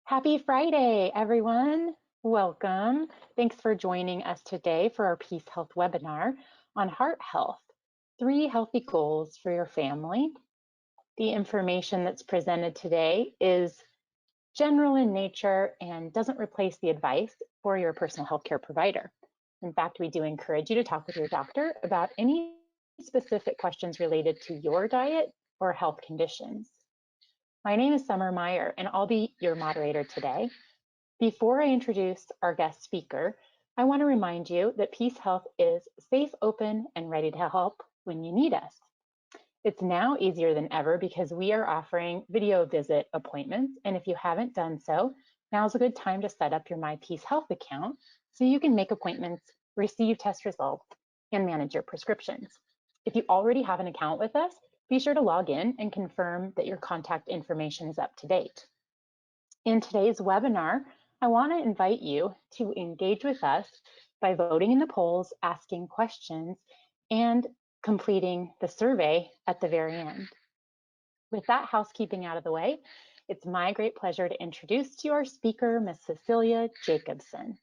Happy Friday, everyone. Welcome. Thanks for joining us today for our Peace Health webinar on heart health, 3 healthy goals for your family. The information that's presented today is general in nature and doesn't replace the advice for your personal healthcare provider. In fact, we do encourage you to talk with your doctor about any specific questions related to your diet or health conditions. My name is Summer Meyer, and I'll be your moderator today. Before I introduce our guest speaker, I want to remind you that PeaceHealth is safe, open, and ready to help when you need us. It's now easier than ever because we are offering video visit appointments, and if you haven't done so, now's a good time to set up your My PeaceHealth account so you can make appointments, receive test results, and manage your prescriptions. If you already have an account with us, be sure to log in and confirm that your contact information is up to date. In today's webinar, I want to invite you to engage with us by voting in the polls, asking questions, and completing the survey at the very end. With that housekeeping out of the way, it's my great pleasure to introduce to you our speaker, Ms. Cecelia Jacobson.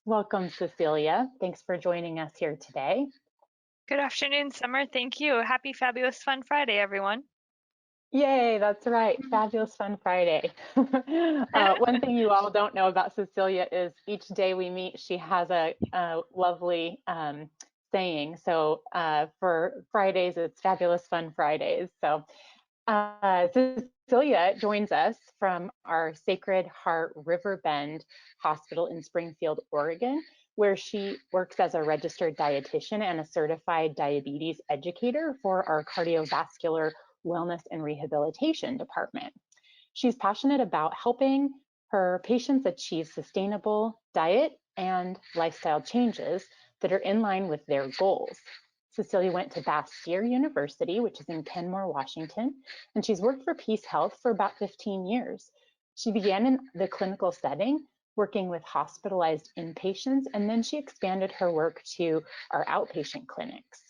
Welcome, Cecilia. Thanks for joining us here today. Good afternoon, Summer. Thank you. Happy Fabulous Fun Friday, everyone. Yay, that's right. Fabulous Fun Friday. One thing you all don't know about Cecilia is each day we meet, she has a lovely saying. So for Fridays, it's Fabulous Fun Fridays. So Cecilia joins us from our Sacred Heart Riverbend Hospital in Springfield, Oregon, where she works as a registered dietitian and a certified diabetes educator for our cardiovascular wellness and rehabilitation department. She's passionate about helping her patients achieve sustainable diet and lifestyle changes that are in line with their goals. Cecilia went to Bastyr University, which is in Kenmore, Washington, and she's worked for PeaceHealth for about 15 years. She began in the clinical setting, working with hospitalized inpatients, and then she expanded her work to our outpatient clinics.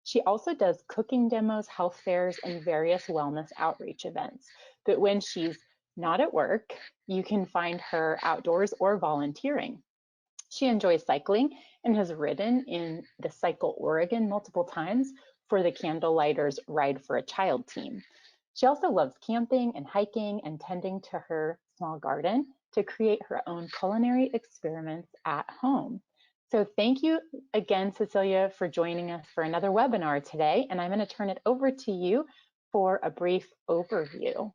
She also does cooking demos, health fairs, and various wellness outreach events. But when she's not at work, you can find her outdoors or volunteering. She enjoys cycling and has ridden in the Cycle Oregon multiple times for the Candlelighters Ride for a Child team. She also loves camping and hiking and tending to her small garden to create her own culinary experiments at home. So thank you again, Cecilia, for joining us for another webinar today. And I'm going to turn it over to you for a brief overview.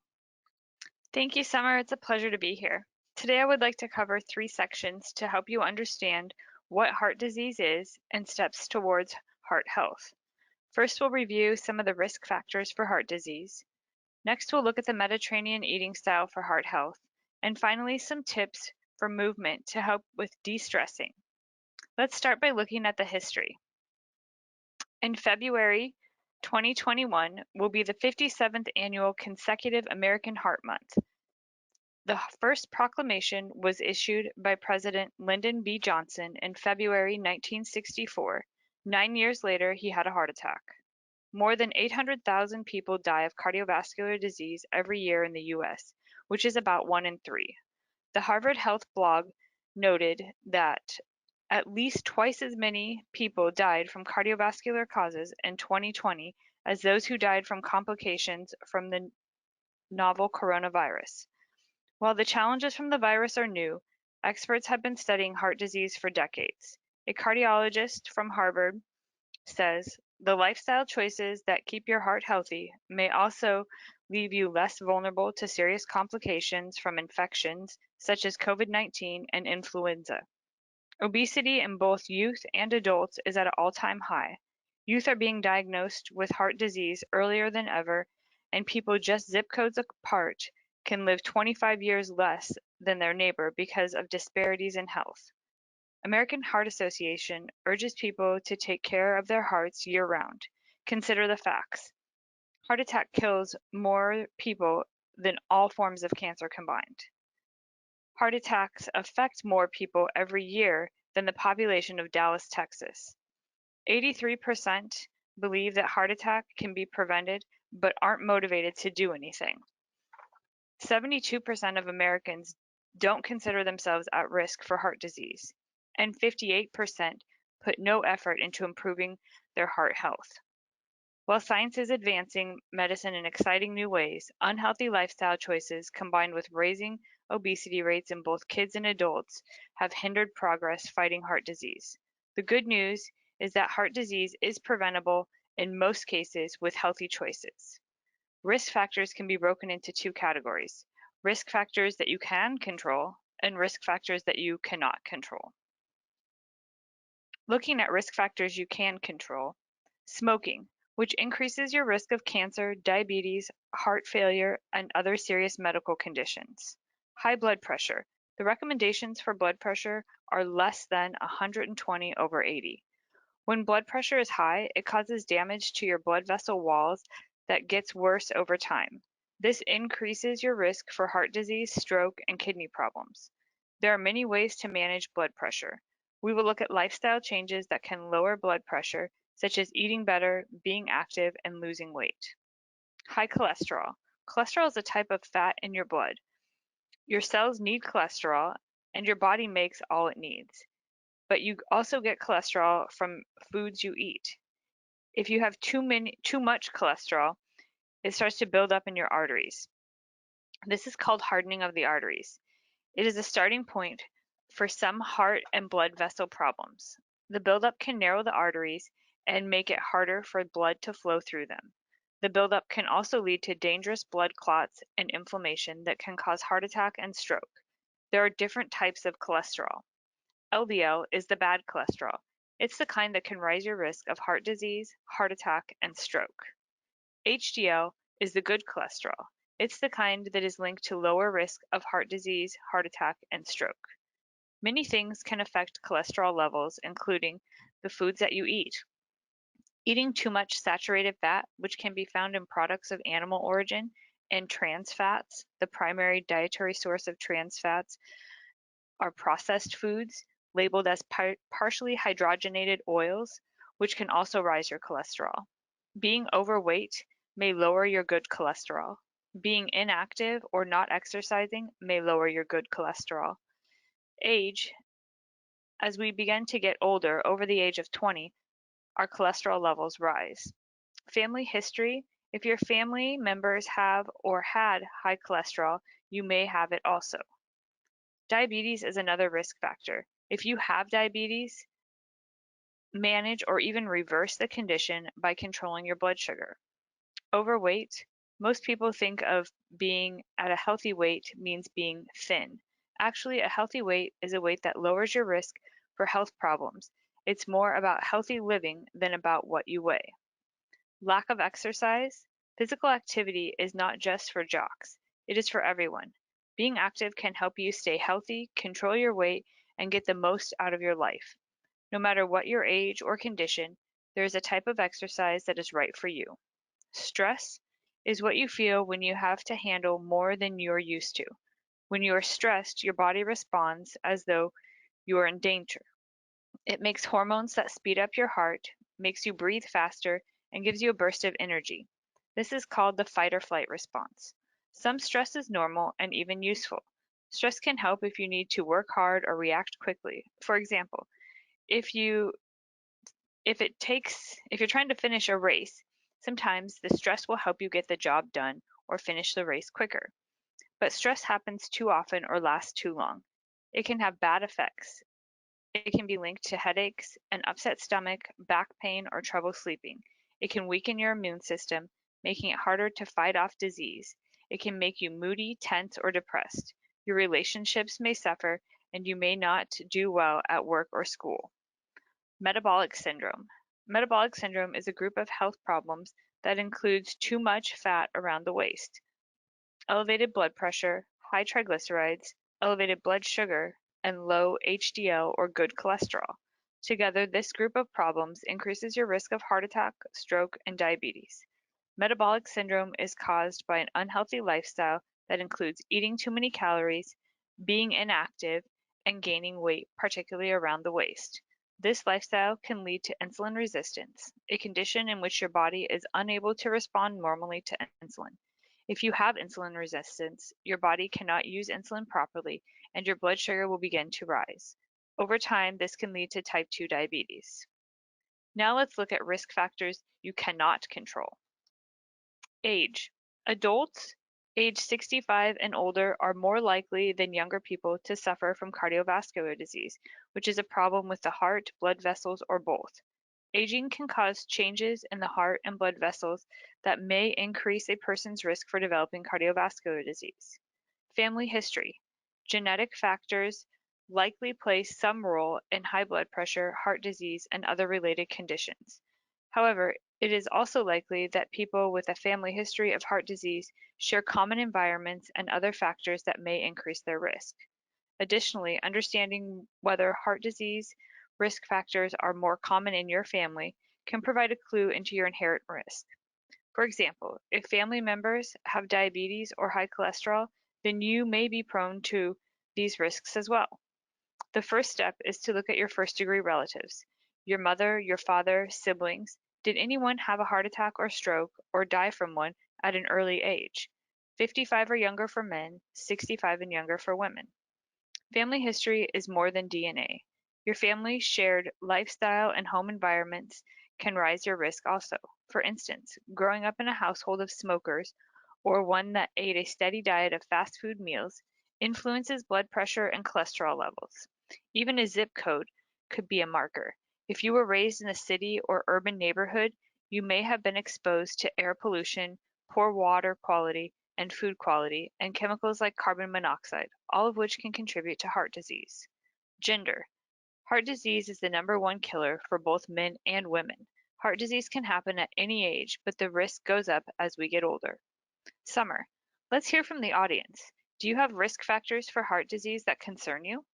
Thank you, Summer. It's a pleasure to be here. Today, I would like to cover 3 sections to help you understand what heart disease is and steps towards heart health. First, we'll review some of the risk factors for heart disease. Next, we'll look at the Mediterranean eating style for heart health. And finally, some tips for movement to help with de-stressing. Let's start by looking at the history. In February 2021 will be the 57th annual consecutive American Heart Month. The first proclamation was issued by President Lyndon B. Johnson in February 1964. 9 years later, he had a heart attack. More than 800,000 people die of cardiovascular disease every year in the U.S., which is about 1 in 3. The Harvard Health blog noted that at least twice as many people died from cardiovascular causes in 2020 as those who died from complications from the novel coronavirus. While the challenges from the virus are new, experts have been studying heart disease for decades. A cardiologist from Harvard says, the lifestyle choices that keep your heart healthy may also leave you less vulnerable to serious complications from infections such as COVID-19 and influenza. Obesity in both youth and adults is at an all-time high. Youth are being diagnosed with heart disease earlier than ever, and people just zip codes apart can live 25 years less than their neighbor because of disparities in health. American Heart Association urges people to take care of their hearts year-round. Consider the facts. Heart attack kills more people than all forms of cancer combined. Heart attacks affect more people every year than the population of Dallas, Texas. 83% believe that heart attack can be prevented but aren't motivated to do anything. 72% of Americans don't consider themselves at risk for heart disease, and 58% put no effort into improving their heart health. While science is advancing medicine in exciting new ways, unhealthy lifestyle choices combined with raising obesity rates in both kids and adults have hindered progress fighting heart disease. The good news is that heart disease is preventable in most cases with healthy choices. Risk factors can be broken into two categories: risk factors that you can control and risk factors that you cannot control. Looking at risk factors you can control: smoking, which increases your risk of cancer, diabetes, heart failure, and other serious medical conditions. High blood pressure. The recommendations for blood pressure are less than 120/80. When blood pressure is high, it causes damage to your blood vessel walls that gets worse over time. This increases your risk for heart disease, stroke, and kidney problems. There are many ways to manage blood pressure. We will look at lifestyle changes that can lower blood pressure, such as eating better, being active, and losing weight. High cholesterol. Cholesterol is a type of fat in your blood. Your cells need cholesterol, and your body makes all it needs. But you also get cholesterol from foods you eat. If you have too much cholesterol, it starts to build up in your arteries. This is called hardening of the arteries. It is a starting point for some heart and blood vessel problems. The buildup can narrow the arteries and make it harder for blood to flow through them. The buildup can also lead to dangerous blood clots and inflammation that can cause heart attack and stroke. There are different types of cholesterol. LDL is the bad cholesterol. It's the kind that can raise your risk of heart disease, heart attack, and stroke. HDL is the good cholesterol. It's the kind that is linked to lower risk of heart disease, heart attack, and stroke. Many things can affect cholesterol levels, including the foods that you eat. Eating too much saturated fat, which can be found in products of animal origin, and trans fats. The primary dietary source of trans fats are processed foods labeled as partially hydrogenated oils, which can also rise your cholesterol. Being overweight may lower your good cholesterol. Being inactive or not exercising may lower your good cholesterol. Age: as we begin to get older, over the age of 20, our cholesterol levels rise. Family history: if your family members have or had high cholesterol, you may have it also. Diabetes is another risk factor. If you have diabetes, manage or even reverse the condition by controlling your blood sugar. Overweight: most people think of being at a healthy weight means being thin. Actually, a healthy weight is a weight that lowers your risk for health problems. It's more about healthy living than about what you weigh. Lack of exercise: physical activity is not just for jocks, it is for everyone. Being active can help you stay healthy, control your weight, and get the most out of your life. No matter what your age or condition, there is a type of exercise that is right for you. Stress is what you feel when you have to handle more than you're used to. When you are stressed, your body responds as though you are in danger. It makes hormones that speed up your heart, makes you breathe faster, and gives you a burst of energy. This is called the fight or flight response. Some stress is normal and even useful. Stress can help if you need to work hard or react quickly. For example, if you if you're trying to finish a race, sometimes the stress will help you get the job done or finish the race quicker. But stress happens too often or lasts too long. It can have bad effects. It can be linked to headaches, an upset stomach, back pain, or trouble sleeping. It can weaken your immune system, making it harder to fight off disease. It can make you moody, tense, or depressed. Your relationships may suffer, and you may not do well at work or school. Metabolic syndrome. Metabolic syndrome is a group of health problems that includes too much fat around the waist, elevated blood pressure, high triglycerides, elevated blood sugar, and low HDL or good cholesterol. Together, this group of problems increases your risk of heart attack, stroke, and diabetes. Metabolic syndrome is caused by an unhealthy lifestyle that includes eating too many calories, being inactive, and gaining weight, particularly around the waist. This lifestyle can lead to insulin resistance, a condition in which your body is unable to respond normally to insulin. If you have insulin resistance, your body cannot use insulin properly and your blood sugar will begin to rise. Over time, this can lead to type 2 diabetes. Now let's look at risk factors you cannot control. Age. Adults age 65 and older are more likely than younger people to suffer from cardiovascular disease, which is a problem with the heart, blood vessels, or both. Aging can cause changes in the heart and blood vessels that may increase a person's risk for developing cardiovascular disease. Family history. Genetic factors likely play some role in high blood pressure, heart disease, and other related conditions. However, it is also likely that people with a family history of heart disease share common environments and other factors that may increase their risk. Additionally, understanding whether heart disease risk factors are more common in your family can provide a clue into your inherent risk. For example, if family members have diabetes or high cholesterol, then you may be prone to these risks as well. The first step is to look at your first-degree relatives, your mother, your father, siblings. Did anyone have a heart attack or stroke or die from one at an early age? 55 or younger for men, 65 and younger for women. Family history is more than DNA. Your family's shared lifestyle and home environments can rise your risk also. For instance, growing up in a household of smokers or one that ate a steady diet of fast food meals influences blood pressure and cholesterol levels. Even a zip code could be a marker. If you were raised in a city or urban neighborhood, you may have been exposed to air pollution, poor water quality, and food quality, and chemicals like carbon monoxide, all of which can contribute to heart disease. Gender. Heart disease is the #1 killer for both men and women. Heart disease can happen at any age, but the risk goes up as we get older. Summer. Let's hear from the audience. Do you have risk factors for heart disease that concern you?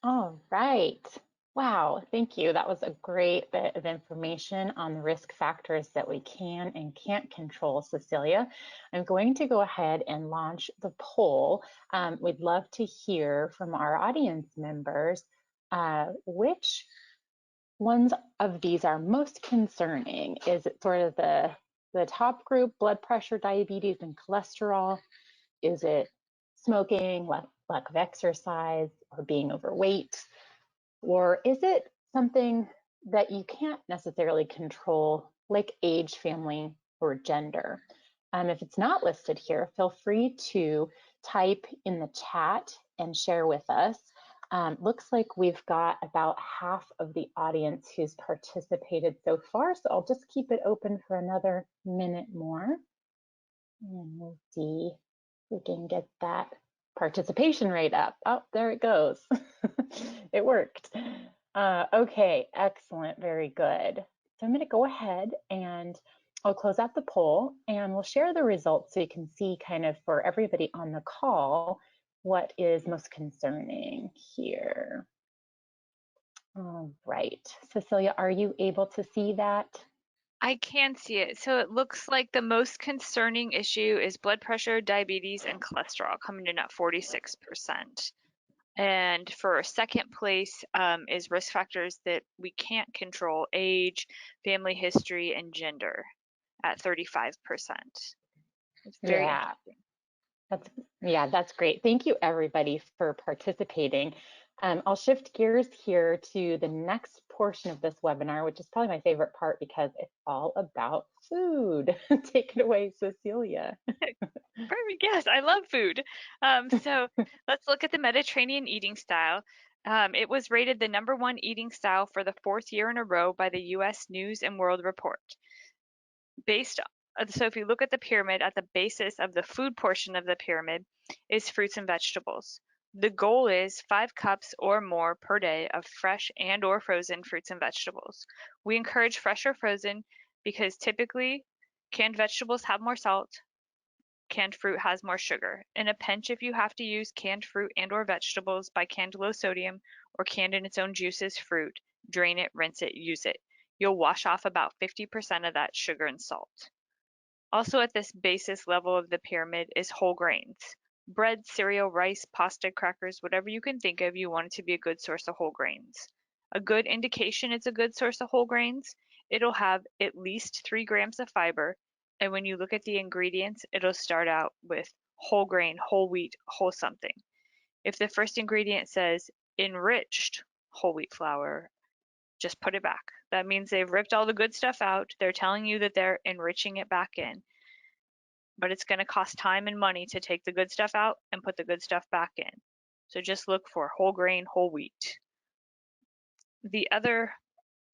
All right. Wow, thank you. That was a great bit of information on the risk factors that we can and can't control, Cecilia. I'm going to go ahead and launch the poll. We'd love to hear from our audience members which ones of these are most concerning. Is it sort of the top group, blood pressure, diabetes, and cholesterol? Is it smoking, lack of exercise, or being overweight? Or is it something that you can't necessarily control, like age, family, or gender? If it's not listed here, feel free to type in the chat and share with us. Looks like we've got about half of the audience who's participated so far, so I'll just keep it open for another minute more. And we'll see if we can get that participation rate up. Oh, there it goes. It worked. Okay, excellent, very good. So I'm going to go ahead and I'll close out the poll and we'll share the results so you can see kind of for everybody on the call what is most concerning here. All right, Cecilia, are you able to see that? I can see it. So it looks like the most concerning issue is blood pressure, diabetes, and cholesterol coming in at 46%. And for second place is risk factors that we can't control, age, family history, and gender at 35%. It's very Yeah. interesting. That's great. Thank you everybody for participating. I'll shift gears here to the next portion of this webinar, which is probably my favorite part because it's all about food. Take it away, Cecilia. Perfect. Yes, I love food. So let's look at the Mediterranean eating style. It was rated the #1 eating style for the 4th year in a row by the U.S. News and World Report. So if you look at the pyramid, at the basis of the food portion of the pyramid is fruits and vegetables. The goal is 5 cups or more per day of fresh and or frozen fruits and vegetables. We encourage fresh or frozen because typically canned vegetables have more salt, canned fruit has more sugar. In a pinch, if you have to use canned fruit and or vegetables by canned low sodium or canned in its own juices fruit, drain it, rinse it, use it. You'll wash off about 50% of that sugar and salt. Also at this basis level of the pyramid is whole grains. Bread, cereal, rice, pasta, crackers, whatever you can think of, you want it to be a good source of whole grains. A good indication it's a good source of whole grains, it'll have at least 3 grams of fiber And when you look at the ingredients, it'll start out with whole grain, whole wheat, whole something. If the first ingredient says enriched whole wheat flour, just put it back. That means they've ripped all the good stuff out. They're telling you that they're enriching it back in, but it's going to cost time and money to take the good stuff out and put the good stuff back in. So just look for whole grain, whole wheat. The other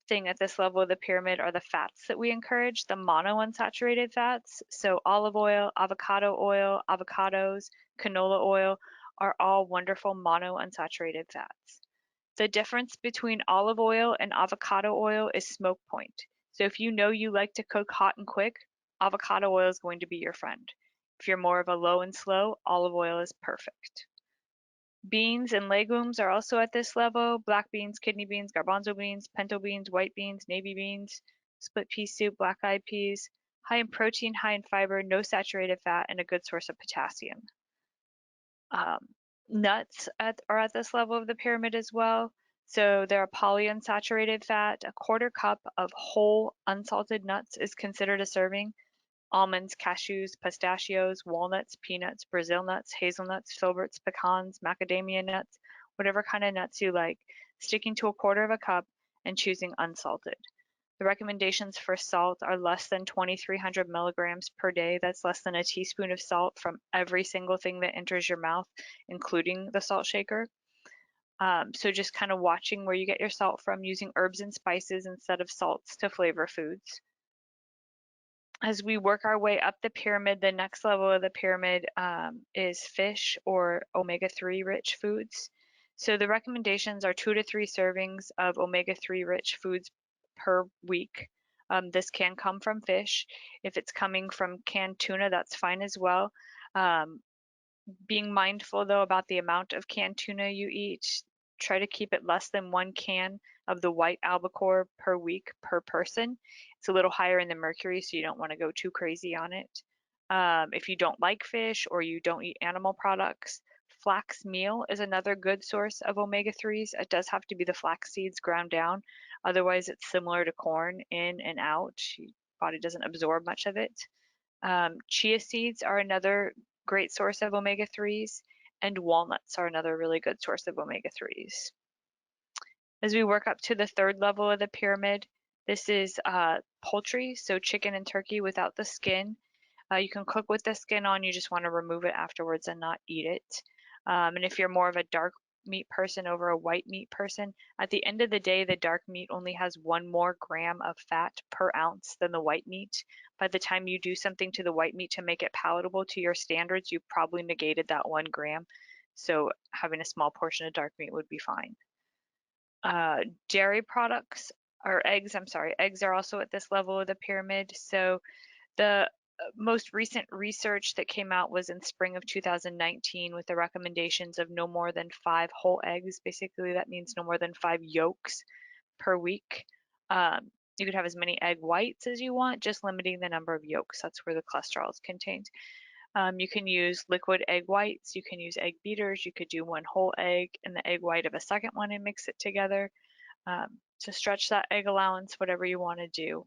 thing at this level of the pyramid are the fats that we encourage, the monounsaturated fats. So olive oil, avocados, canola oil are all wonderful monounsaturated fats. The difference between olive oil and avocado oil is smoke point. So if you know you like to cook hot and quick, avocado oil is going to be your friend. If you're more of a low and slow, olive oil is perfect. Beans and legumes are also at this level. Black beans, kidney beans, garbanzo beans, pinto beans, white beans, navy beans, split pea soup, black-eyed peas. High in protein, high in fiber, no saturated fat, and a good source of potassium. Nuts are at this level of the pyramid as well. So they're a polyunsaturated fat. A quarter cup of whole unsalted nuts is considered a serving. Almonds, cashews, pistachios, walnuts, peanuts, Brazil nuts, hazelnuts, filberts, pecans, macadamia nuts, whatever kind of nuts you like, sticking to a quarter of a cup and choosing unsalted. The recommendations for salt are less than 2,300 milligrams per day. That's less than a teaspoon of salt from every single thing that enters your mouth, including the salt shaker. So just kind of watching where you get your salt from, using herbs and spices instead of salts to flavor foods. As we work our way up the pyramid, the next level of the pyramid is fish or omega-3 rich foods. So the recommendations are 2 to 3 servings of omega-3 rich foods per week. This can come from fish. If it's coming from canned tuna, that's fine as well. Being mindful though about the amount of canned tuna you eat. Try to keep it less than 1 can of the white albacore per week per person. It's a little higher in the mercury, so you don't want to go too crazy on it. If you don't like fish or you don't eat animal products, flax meal is another good source of omega-3s. It does have to be the flax seeds ground down. Otherwise, it's similar to corn, in and out. Your body doesn't absorb much of it. Chia seeds are another great source of omega-3s, and walnuts are another really good source of omega-3s. As we work up to the third level of the pyramid, this is poultry, so chicken and turkey without the skin. You can cook with the skin on, you just want to remove it afterwards and not eat it. And if you're more of a dark meat person over a white meat person, at the end of the day, the dark meat only has 1 more gram of fat per ounce than the white meat. By the time you do something to the white meat to make it palatable to your standards, you've probably negated that 1 gram. So having a small portion of dark meat would be fine. Dairy products, or eggs, I'm sorry, eggs are also at this level of the pyramid. So the most recent research that came out was in spring of 2019 with the recommendations of no more than 5 whole eggs. Basically, that means no more than 5 yolks per week. You could have as many egg whites as you want, just limiting the number of yolks. That's where the cholesterol is contained. You can use liquid egg whites. You can use egg beaters. You could do 1 whole egg and the egg white of a second one and mix it together to stretch that egg allowance, whatever you want to do.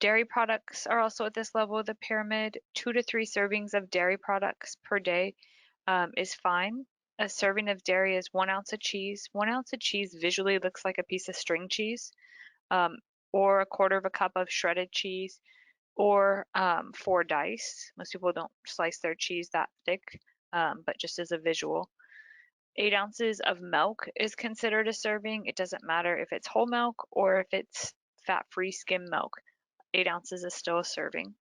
Dairy products are also at this level of the pyramid. 2 to 3 servings of dairy products per day is fine. A serving of dairy is 1 ounce of cheese. 1 ounce of cheese visually looks like a piece of string cheese, or a quarter of a cup of shredded cheese, or 4 dice. Most people don't slice their cheese that thick, but just as a visual. 8 ounces of milk is considered a serving. It doesn't matter if it's whole milk or if it's fat-free skim milk. 8 ounces is still a serving.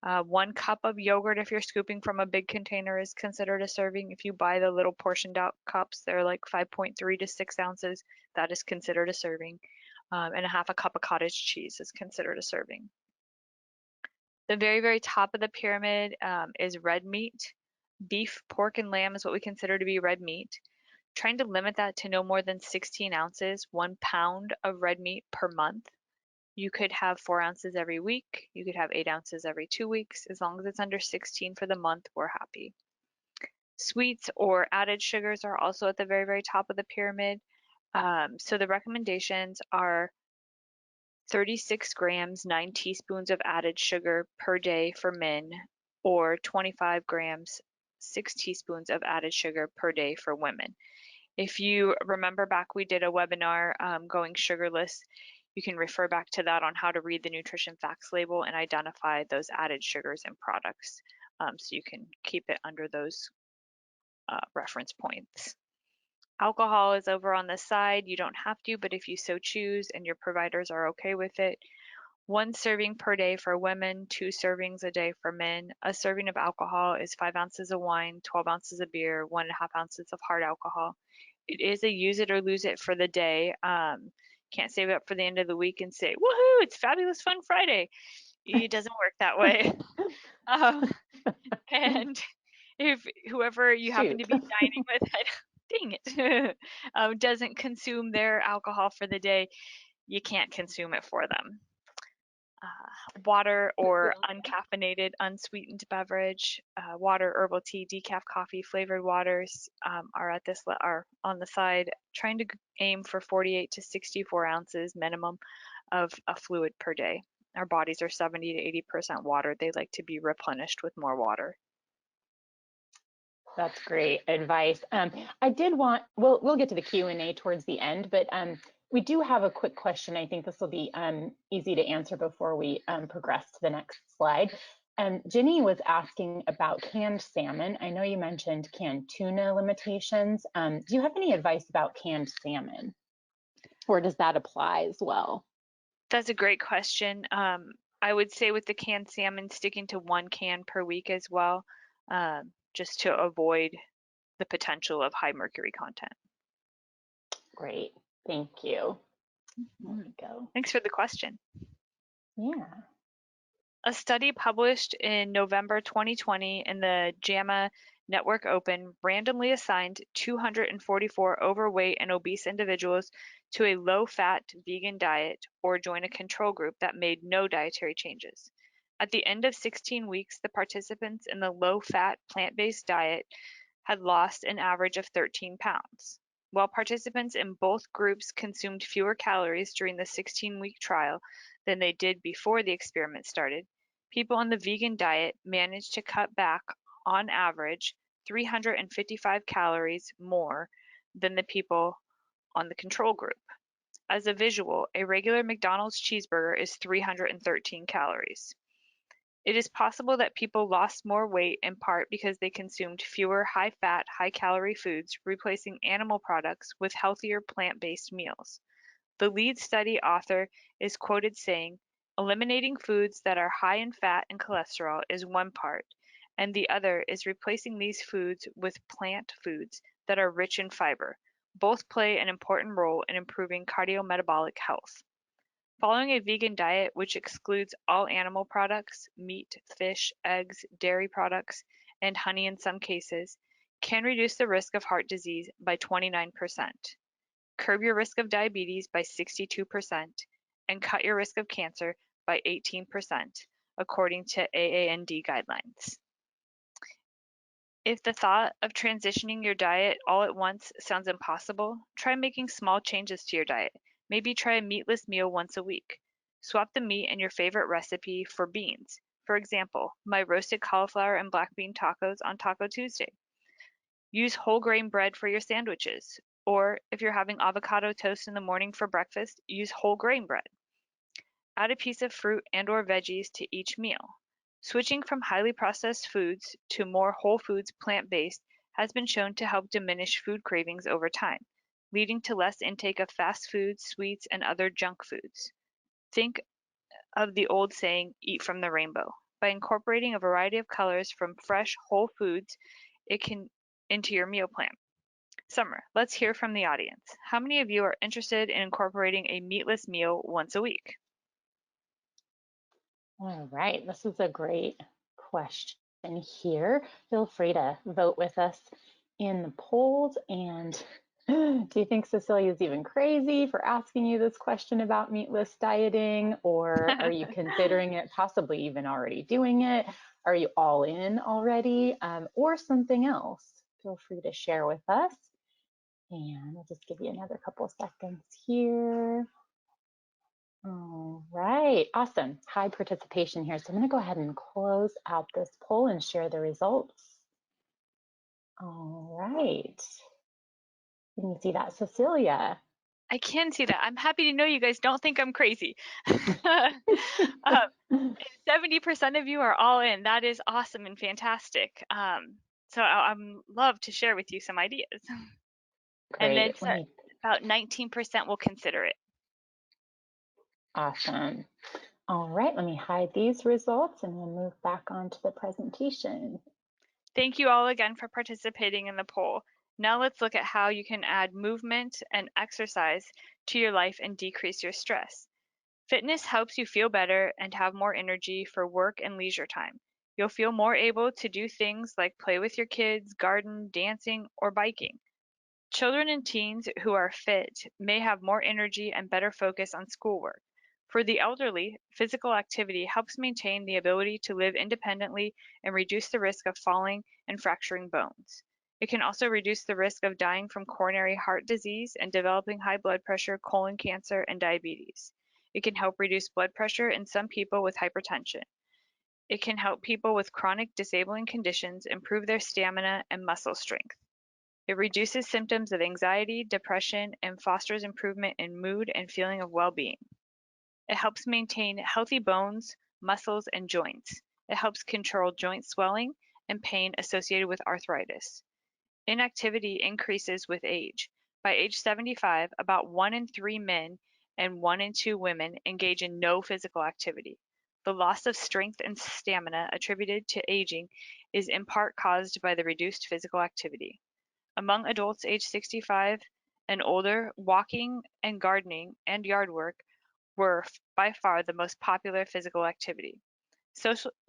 1 cup of yogurt, if you're scooping from a big container, is considered a serving. If you buy the little portioned out cups, they're like 5.3 to 6 ounces. That is considered a serving. And a half a cup of cottage cheese is considered a serving. The very, very top of the pyramid is red meat. Beef, pork, and lamb is what we consider to be red meat. Trying to limit that to no more than 16 ounces, 1 pound of red meat per month. You could have 4 ounces every week. You could have 8 ounces every 2 weeks. As long as it's under 16 for the month, we're happy. Sweets or added sugars are also at the very, very top of the pyramid. So the recommendations are 36 grams, 9 teaspoons of added sugar per day for men, or 25 grams, 6 teaspoons of added sugar per day for women. If you remember back, we did a webinar going sugarless. You can refer back to that on how to read the nutrition facts label and identify those added sugars in products. So you can keep it under those reference points. Alcohol is over on the side. You don't have to, but if you so choose and your providers are okay with it, 1 serving per day for women, 2 servings a day for men. A serving of alcohol is 5 ounces of wine, 12 ounces of beer, 1.5 ounces of hard alcohol. It is a use it or lose it for the day. Can't save it up for the end of the week and say, woohoo, it's fabulous fun Friday. It doesn't work that way. And if whoever you happen to Shoot. be dining with, dang it, doesn't consume their alcohol for the day, you can't consume it for them. Water or uncaffeinated, unsweetened beverage, water, herbal tea, decaf coffee, flavored waters are on the side. Trying to aim for 48 to 64 ounces minimum of a fluid per day. Our bodies are 70 to 80% water. They like to be replenished with more water. That's great advice. I did want, we'll get to the Q&A towards the end, but we do have a quick question. I think this will be easy to answer before we progress to the next slide. Ginny was asking about canned salmon. I know you mentioned canned tuna limitations. Do you have any advice about canned salmon, or does that apply as well? That's a great question. I would say with the canned salmon, sticking to 1 can per week as well, just to avoid the potential of high mercury content. Great, thank you. There we go. Thanks for the question. Yeah. A study published in November 2020 in the JAMA Network Open randomly assigned 244 overweight and obese individuals to a low-fat vegan diet or join a control group that made no dietary changes. At the end of 16 weeks, the participants in the low-fat plant-based diet had lost an average of 13 pounds. While participants in both groups consumed fewer calories during the 16-week trial than they did before the experiment started, people on the vegan diet managed to cut back, on average, 355 calories more than the people on the control group. As a visual, a regular McDonald's cheeseburger is 313 calories. It is possible that people lost more weight in part because they consumed fewer high-fat, high-calorie foods, replacing animal products with healthier plant-based meals. The lead study author is quoted saying, "Eliminating foods that are high in fat and cholesterol is one part, and the other is replacing these foods with plant foods that are rich in fiber. Both play an important role in improving cardiometabolic health." Following a vegan diet which excludes all animal products, meat, fish, eggs, dairy products, and honey in some cases, can reduce the risk of heart disease by 29%, curb your risk of diabetes by 62%, and cut your risk of cancer by 18%, according to AAND guidelines. If the thought of transitioning your diet all at once sounds impossible, try making small changes to your diet. Maybe try a meatless meal once a week. Swap the meat in your favorite recipe for beans. For example, my roasted cauliflower and black bean tacos on Taco Tuesday. Use whole grain bread for your sandwiches. Or if you're having avocado toast in the morning for breakfast, use whole grain bread. Add a piece of fruit and/or veggies to each meal. Switching from highly processed foods to more whole foods plant-based has been shown to help diminish food cravings over time, leading to less intake of fast foods, sweets, and other junk foods. Think of the old saying, eat from the rainbow. By incorporating a variety of colors from fresh whole foods into your meal plan. Summer, let's hear from the audience. How many of you are interested in incorporating a meatless meal once a week? All right, this is a great question here. Feel free to vote with us in the polls. And do you think Cecilia is even crazy for asking you this question about meatless dieting? Or are you considering it, possibly even already doing it? Are you all in already, or something else? Feel free to share with us. And I'll just give you another couple of seconds here. All right, awesome. High participation here. So I'm going to go ahead and close out this poll and share the results. All right. Can you see that, Cecilia? I can see that. I'm happy to know you guys don't think I'm crazy. uh, 70% of you are all in. That is awesome and fantastic. So I'm love to share with you some ideas. And then Great. Let me, about 19% will consider it. awesome. All right, let me hide these results and we'll move back onto the presentation. Thank you all again for participating in the poll. Now let's look at how you can add movement and exercise to your life and decrease your stress. Fitness helps you feel better and have more energy for work and leisure time. You'll feel more able to do things like play with your kids, garden, dancing, or biking. Children and teens who are fit may have more energy and better focus on schoolwork. For the elderly, physical activity helps maintain the ability to live independently and reduce the risk of falling and fracturing bones. It can also reduce the risk of dying from coronary heart disease and developing high blood pressure, colon cancer, and diabetes. It can help reduce blood pressure in some people with hypertension. It can help people with chronic disabling conditions improve their stamina and muscle strength. It reduces symptoms of anxiety, depression, and fosters improvement in mood and feeling of well-being. It helps maintain healthy bones, muscles, and joints. It helps control joint swelling and pain associated with arthritis. Inactivity increases with age. By age 75, about 1 in 3 men and 1 in 2 women engage in no physical activity. The loss of strength and stamina attributed to aging is in part caused by the reduced physical activity. Among adults age 65 and older, walking and gardening and yard work were by far the most popular physical activity.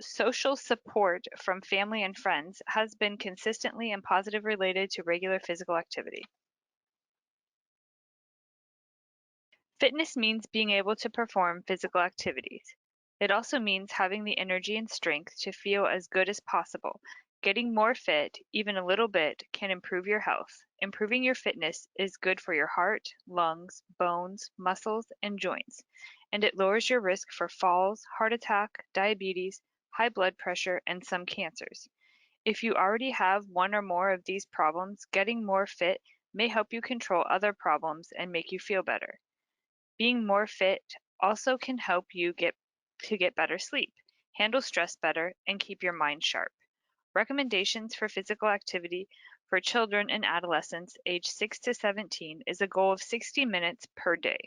Social support from family and friends has been consistently and positive related to regular physical activity. Fitness means being able to perform physical activities. It also means having the energy and strength to feel as good as possible. Getting more fit, even a little bit, can improve your health. Improving your fitness is good for your heart, lungs, bones, muscles, and joints, and it lowers your risk for falls, heart attack, diabetes, high blood pressure, and some cancers. If you already have one or more of these problems, getting more fit may help you control other problems and make you feel better. Being more fit also can help you get better sleep, handle stress better, and keep your mind sharp. Recommendations for physical activity for children and adolescents aged 6 to 17 is a goal of 60 minutes per day.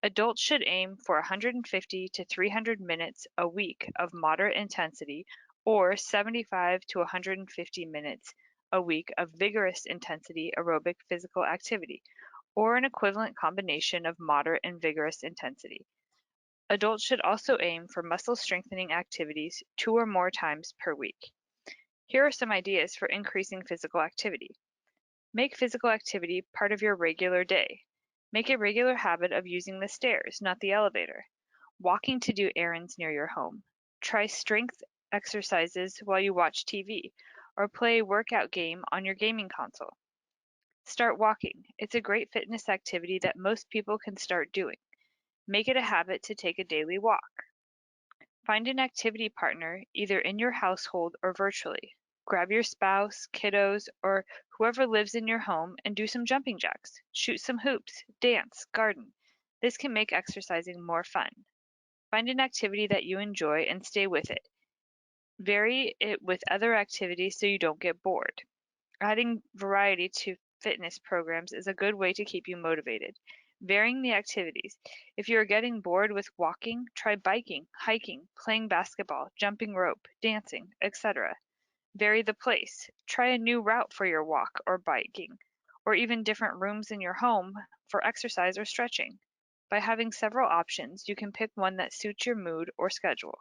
Adults should aim for 150 to 300 minutes a week of moderate intensity or 75 to 150 minutes a week of vigorous intensity aerobic physical activity, or an equivalent combination of moderate and vigorous intensity. Adults should also aim for muscle strengthening activities 2 or more times per week. Here are some ideas for increasing physical activity. Make physical activity part of your regular day. Make a regular habit of using the stairs, not the elevator. Walking to do errands near your home. Try strength exercises while you watch TV, or play a workout game on your gaming console. Start walking. It's a great fitness activity that most people can start doing. Make it a habit to take a daily walk. Find an activity partner, either in your household or virtually. Grab your spouse, kiddos, or whoever lives in your home and do some jumping jacks. Shoot some hoops, dance, garden. This can make exercising more fun. Find an activity that you enjoy and stay with it. Vary it with other activities so you don't get bored. Adding variety to fitness programs is a good way to keep you motivated. Varying the activities. If you are getting bored with walking, try biking, hiking, playing basketball, jumping rope, dancing, etc. Vary the place. Try a new route for your walk or biking, or even different rooms in your home for exercise or stretching. By having several options, you can pick one that suits your mood or schedule.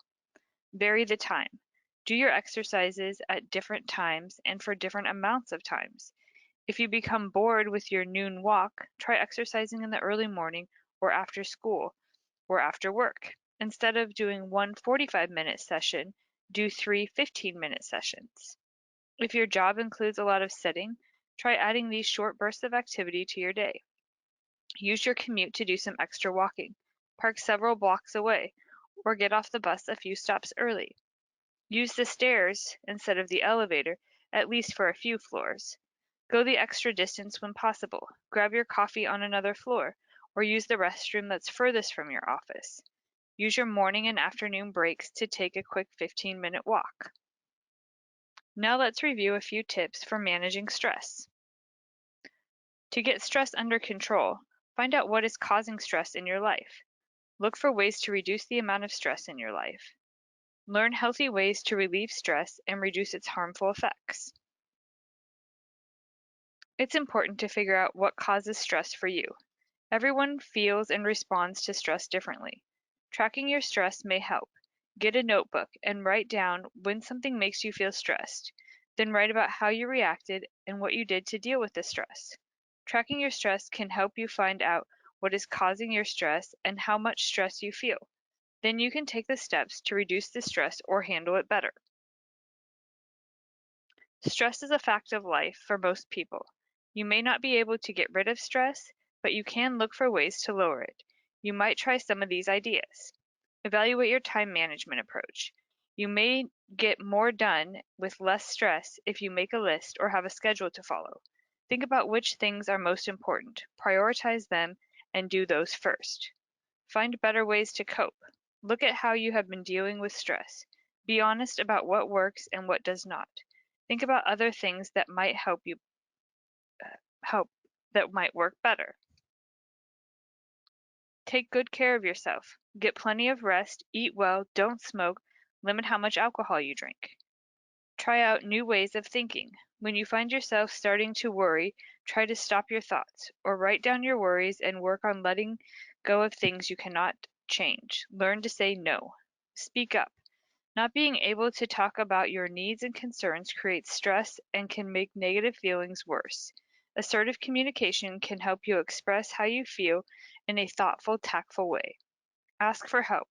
Vary the time. Do your exercises at different times and for different amounts of times. If you become bored with your noon walk, try exercising in the early morning or after school or after work. Instead of doing one 45-minute session, do 3 15-minute sessions. If your job includes a lot of sitting, try adding these short bursts of activity to your day. Use your commute to do some extra walking. park several blocks away, or get off the bus a few stops early. Use the stairs instead of the elevator, at least for a few floors. Go the extra distance when possible. Grab your coffee on another floor, or use the restroom that's furthest from your office. Use your morning and afternoon breaks to take a quick 15-minute walk. Now let's review a few tips for managing stress. To get stress under control, find out what is causing stress in your life. Look for ways to reduce the amount of stress in your life. Learn healthy ways to relieve stress and reduce its harmful effects. It's important to figure out what causes stress for you. Everyone feels and responds to stress differently. Tracking your stress may help. Get a notebook and write down when something makes you feel stressed. Then write about how you reacted and what you did to deal with the stress. Tracking your stress can help you find out what is causing your stress and how much stress you feel. Then you can take the steps to reduce the stress or handle it better. Stress is a fact of life for most people. You may not be able to get rid of stress, but you can look for ways to lower it. You might try some of these ideas. Evaluate your time management approach. You may get more done with less stress if you make a list or have a schedule to follow. Think about which things are most important, prioritize them, and do those first. Find better ways to cope. Look at how you have been dealing with stress. Be honest about what works and what does not. Think about other things that might help that might work better. Take good care of yourself. Get plenty of rest, eat well, don't smoke, limit how much alcohol you drink. Try out new ways of thinking. When you find yourself starting to worry, try to stop your thoughts, or write down your worries and work on letting go of things you cannot change. Learn to say no. Speak up. Not being able to talk about your needs and concerns creates stress and can make negative feelings worse. Assertive communication can help you express how you feel in a thoughtful, tactful way. Ask for help.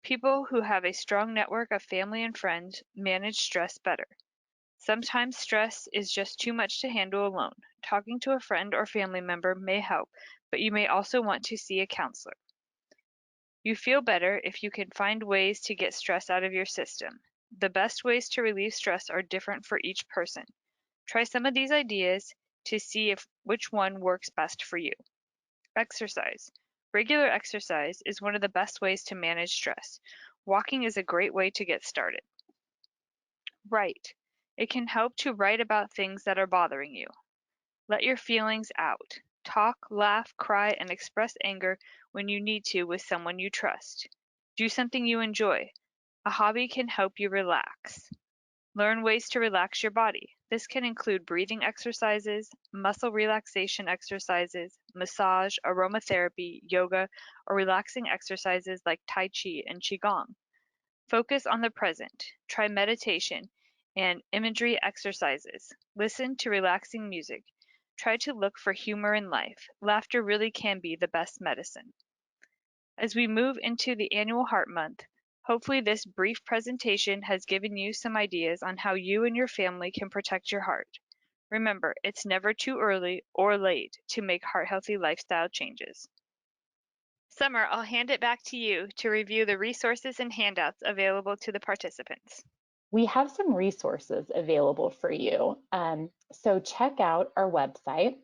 People who have a strong network of family and friends manage stress better. Sometimes stress is just too much to handle alone. Talking to a friend or family member may help, but you may also want to see a counselor. You feel better if you can find ways to get stress out of your system. The best ways to relieve stress are different for each person. Try some of these ideas to see which one works best for you. Exercise. Regular exercise is one of the best ways to manage stress. Walking is a great way to get started. Write. It can help to write about things that are bothering you. Let your feelings out. Talk, laugh, cry, and express anger when you need to with someone you trust. Do something you enjoy. A hobby can help you relax. Learn ways to relax your body. This can include breathing exercises, muscle relaxation exercises, massage, aromatherapy, yoga, or relaxing exercises like Tai Chi and Qigong. Focus on the present. Try meditation and imagery exercises. Listen to relaxing music. Try to look for humor in life. Laughter really can be the best medicine. As we move into the annual Heart Month, hopefully this brief presentation has given you some ideas on how you and your family can protect your heart. Remember, it's never too early or late to make heart-healthy lifestyle changes. Summer, I'll hand it back to you to review the resources and handouts available to the participants. We have some resources available for you. So check out our website.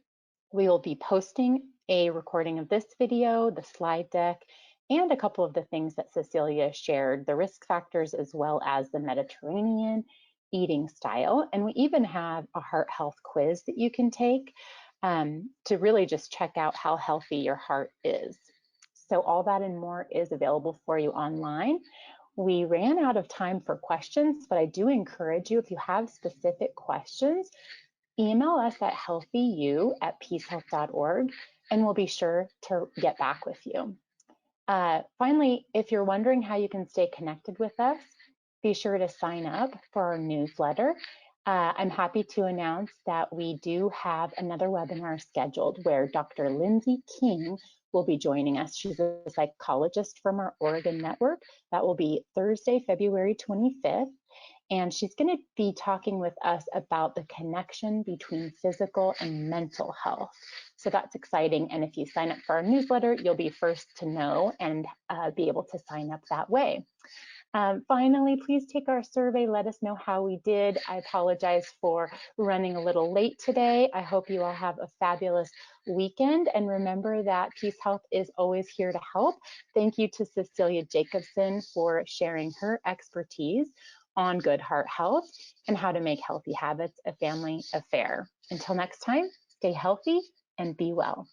We will be posting a recording of this video, the slide deck, and a couple of the things that Cecilia shared, the risk factors as well as the Mediterranean eating style. And we even have a heart health quiz that you can take to really just check out how healthy your heart is. So all that and more is available for you online. We ran out of time for questions, but I do encourage you, if you have specific questions, email us at healthyu@peacehealth.org, and we'll be sure to get back with you. Finally, if you're wondering how you can stay connected with us, be sure to sign up for our newsletter. I'm happy to announce that we do have another webinar scheduled where Dr. Lindsay King will be joining us. She's a psychologist from our Oregon network. That will be Thursday, February 25th. and she's going to be talking with us about the connection between physical and mental health. So that's exciting, and if you sign up for our newsletter, you'll be first to know and be able to sign up that way. Finally, please take our survey. Let us know how we did. I apologize for running a little late today. I hope you all have a fabulous weekend. And remember that PeaceHealth is always here to help. Thank you to Cecilia Jacobson for sharing her expertise on good heart health and how to make healthy habits a family affair. Until next time, stay healthy and be well.